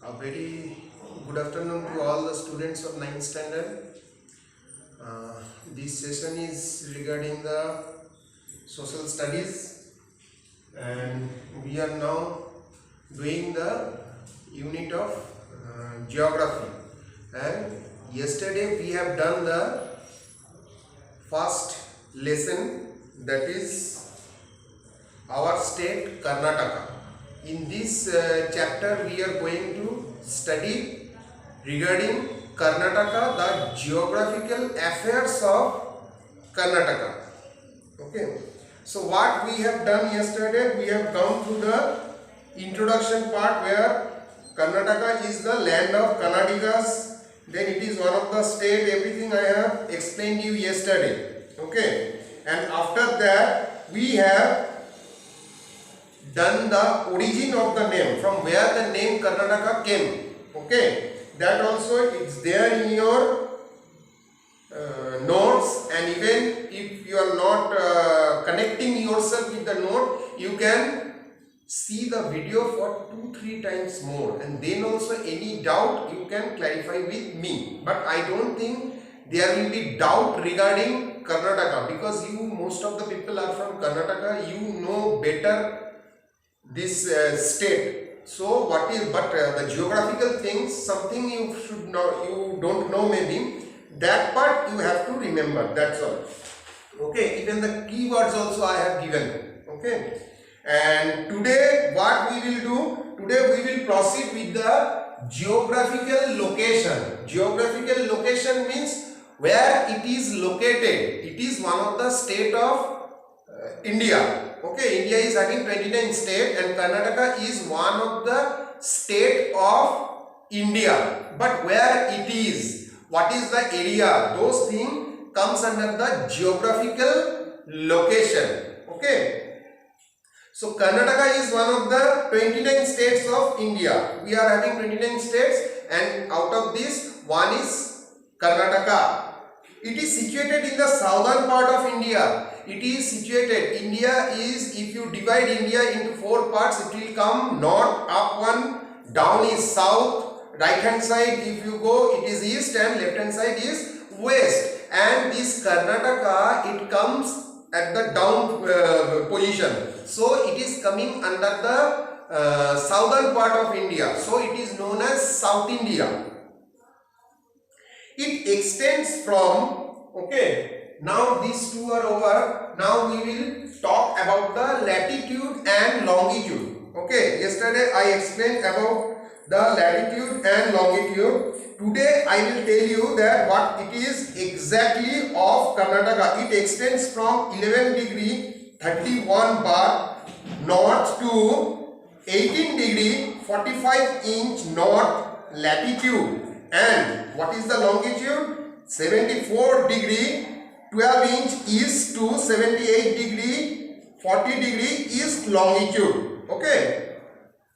A very good afternoon to all the students of 9th standard. This session is regarding the social studies, and we are now doing the unit of geography. And yesterday we have done the first lesson, that is our state Karnataka. In this chapter we are going to study regarding Karnataka, the geographical affairs of Karnataka. Okay, so what we have done yesterday, we have gone through the introduction part where Karnataka is the land of Kannadigas, then it is one of the state, everything I have explained you yesterday. Okay, and after that we have done the origin of the name, from where the name Karnataka came. Okay, that also is there in your notes, and even if you are not connecting yourself with the note, you can see the video for 2-3 times more, and then also any doubt you can clarify with me. But I don't think there will be doubt regarding Karnataka, because you, most of the people are from Karnataka, you know better this state. So what is, but the geographical things, something you should know, you don't know maybe, that part you have to remember, that's all. Okay, even the keywords also I have given. Okay, and today what we will do, today we will proceed with the geographical location. Geographical location means where it is located. It is one of the state of India. Okay, India is having 29 states and Karnataka is one of the state of India. But where it is, what is the area, those things comes under the geographical location. Okay, so Karnataka is one of the 29 states of India. We are having 29 states, and out of this, one is Karnataka. It is situated in the southern part of India. It is situated, India is, if you divide India into 4 parts, it will come north, up one, down is south, right hand side if you go, it is east, and left hand side is west. And this Karnataka, it comes at the down position. So it is coming under the southern part of India. So it is known as South India. It extends from, okay, now these two are over. Now we will talk about the latitude and longitude. Okay, yesterday I explained about the latitude and longitude. Today I will tell you that what it is exactly of Karnataka. It extends from 11 degree 31 bar north to 18 degree 45 inch north latitude. And what is the longitude? 74 degree 12 inch east to 78 degree 40 degree east longitude. Okay,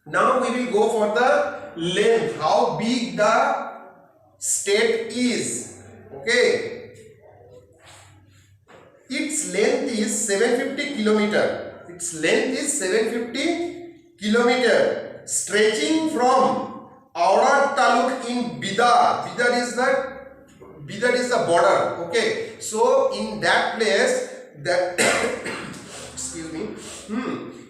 now we will go for the length, how big the state is. Okay, its length is 750 kilometer. Its length is 750 kilometer, stretching from Aurad Taluk in Bidar. Bidar is the border. Okay, so in that place, that excuse me,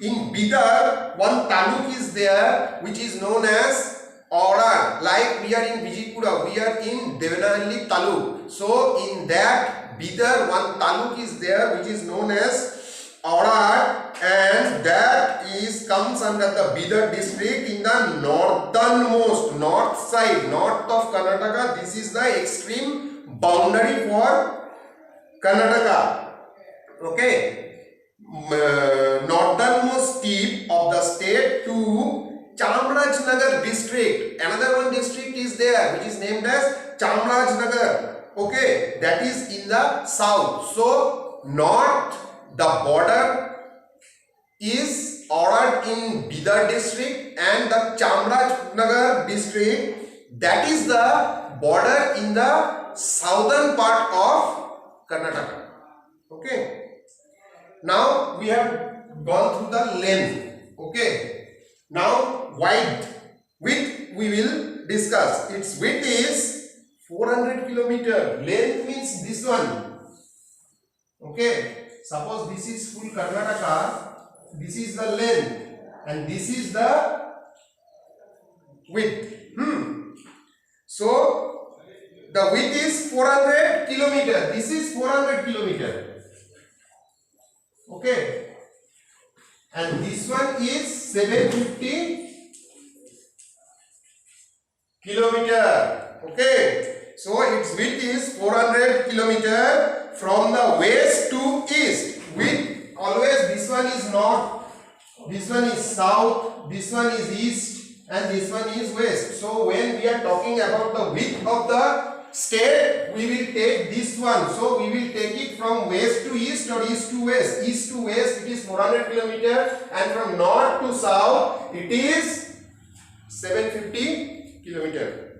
in Bidar one taluk is there which is known as Aurad. Like we are in Vijaypura, we are in Devanahalli taluk. So in that Bidar one taluk is there which is known as Aurad, and that is comes under the Bidar district in the northernmost, north side, north of Karnataka. This is the extreme boundary for Karnataka. Okay, northernmost tip of the state to Chamarajanagar district. Another one district is there which is named as Chamarajanagar. Okay, that is in the south. So north, the border is Aurad in Bidar district, and the Chamarajanagar district, that is the border in the southern part of Karnataka. Okay, now we have gone through the length. Okay, now width we will discuss. Its width is 400 kilometer. Length means this one. Okay. Suppose this is full Karnataka. This is the length and this is the width. So the width is 400 kilometer. This is 400 kilometer. Okay. And this one is 750 kilometer. Okay. So its width is 400 kilometer from the west to east. Width always, this one is north, this one is south, this one is east, and this one is west. So when we are talking about the width of the state, we will take this one. So we will take it from west to east or east to west. East to west it is 400 kilometer, and from north to south it is 750 kilometer.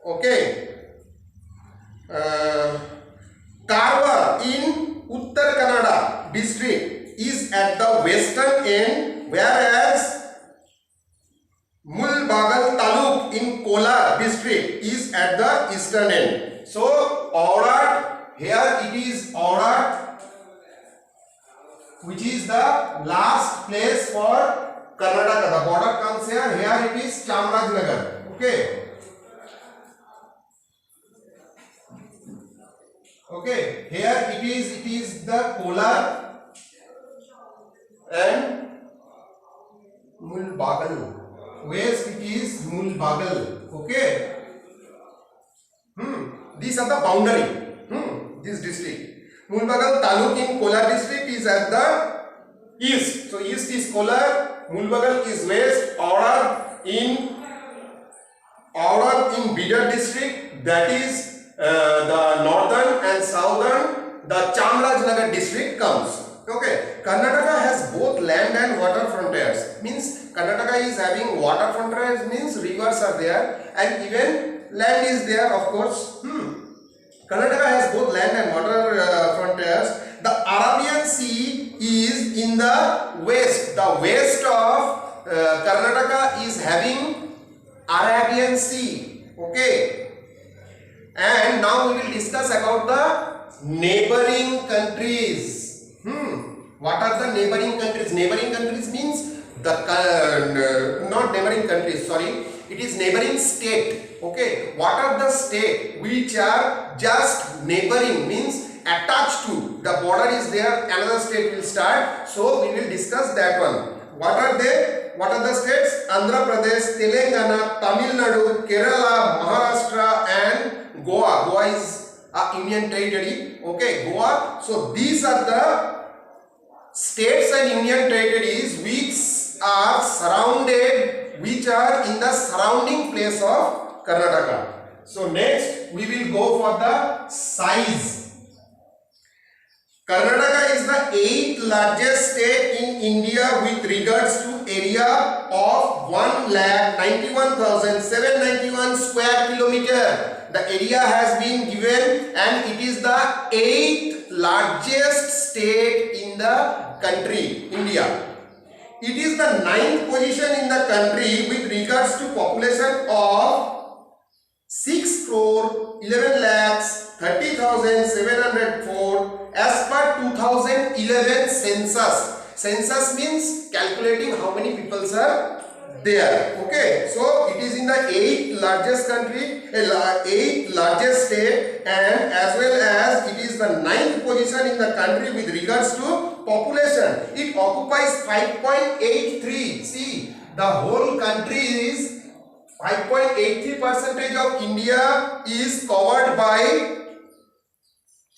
Okay. Karwar in Uttar Kannada district is at the western end, whereas Mulbagal Taluk in Kolar district is at the eastern end. So Aurat, here it is Aurat, which is the last place for Karnataka. The border comes here. Here it is Chamarajanagar. Okay. Okay, here it is the Kolar and Mulbagal. West it is Mulbagal. Okay. These are the boundary. This district. Mulbagal Taluk in Kolar district is at the east. So east is Kolar, Mulbagal is west, Aurat in Bidar district, that is the northern and southern, the Chamarajanagar district comes. Okay. Karnataka has both land and water frontiers. Means Karnataka is having water frontiers, means rivers are there, and even land is there, of course. Karnataka has both land and water frontiers. The Arabian Sea is in the west. The west of Karnataka is having Arabian Sea. Okay. And now we will discuss about the neighboring countries. What are the neighboring countries? Neighboring countries means the not neighboring countries, sorry, it is neighboring state. Okay, what are the state which are just neighboring, means attached to the border is there, another state will start. So we will discuss that one. What are they? What are the states? Andhra Pradesh, Telangana, Tamil Nadu, Kerala, Maharashtra and Goa. Goa is a union territory. Okay, Goa. So these are the states and union territories which are surrounded, which are in the surrounding place of Karnataka. So next we will go for the size. Karnataka is the 8th largest state in India with regards to area of 1,91,791 square kilometer. The area has been given and it is the 8th largest state in the country, India. It is the 9th position in the country with regards to population of 6 crore 11 lakhs 30,704 as per 2011 census. Census means calculating how many people are there. Okay, so it is in the 8th largest country, 8th largest state, and as well as it is the 9th position in the country with regards to population. It occupies 5.83. See, the whole country is 5.83% of India is covered by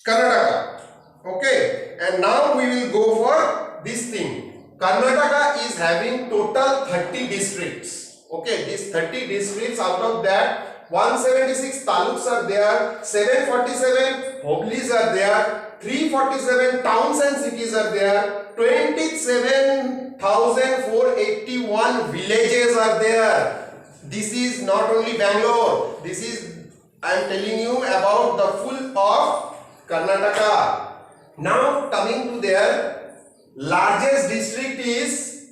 Karnataka. Okay, and now we will go for this thing. Karnataka is having total 30 districts. Okay, these 30 districts, out of that 176 taluks are there, 747 hoblis are there, 347 towns and cities are there, 27,481 villages are there. This is not only Bangalore, this is, I am telling you about the full of Karnataka. Now coming to their largest district is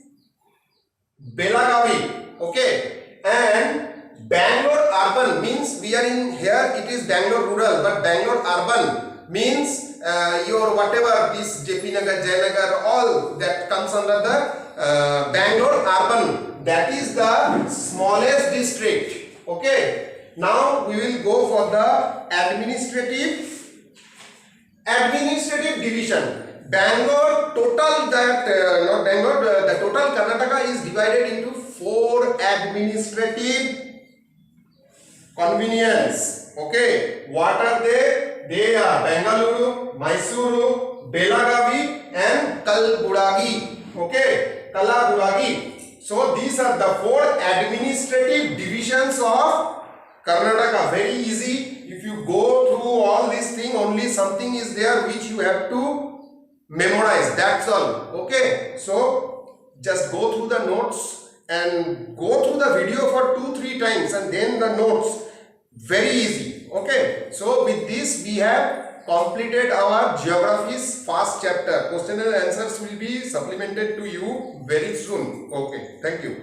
Belagavi. Okay, and Bangalore urban means we are in here, it is Bangalore rural, but Bangalore urban means your whatever this JP Nagar, Jayanagar, all that comes under the Bangalore urban. That is the smallest district. Okay. Now we will go for the administrative division. Bangalore total that not Bangalore, the total Karnataka is divided into 4 administrative convenience. Okay, what are they? They are Bengaluru, Mysuru, Belagavi and Kalburagi. Okay, Kalburagi. So these are the 4 administrative divisions of Karnataka. Very easy. If you go through all these things, only something is there which you have to memorize. That's all. Okay, so just go through the notes and go through the video for 2-3 times and then the notes. Very easy. Okay, so with this we have completed our geography's first chapter. Question and answers will be supplemented to you very soon. Okay, thank you.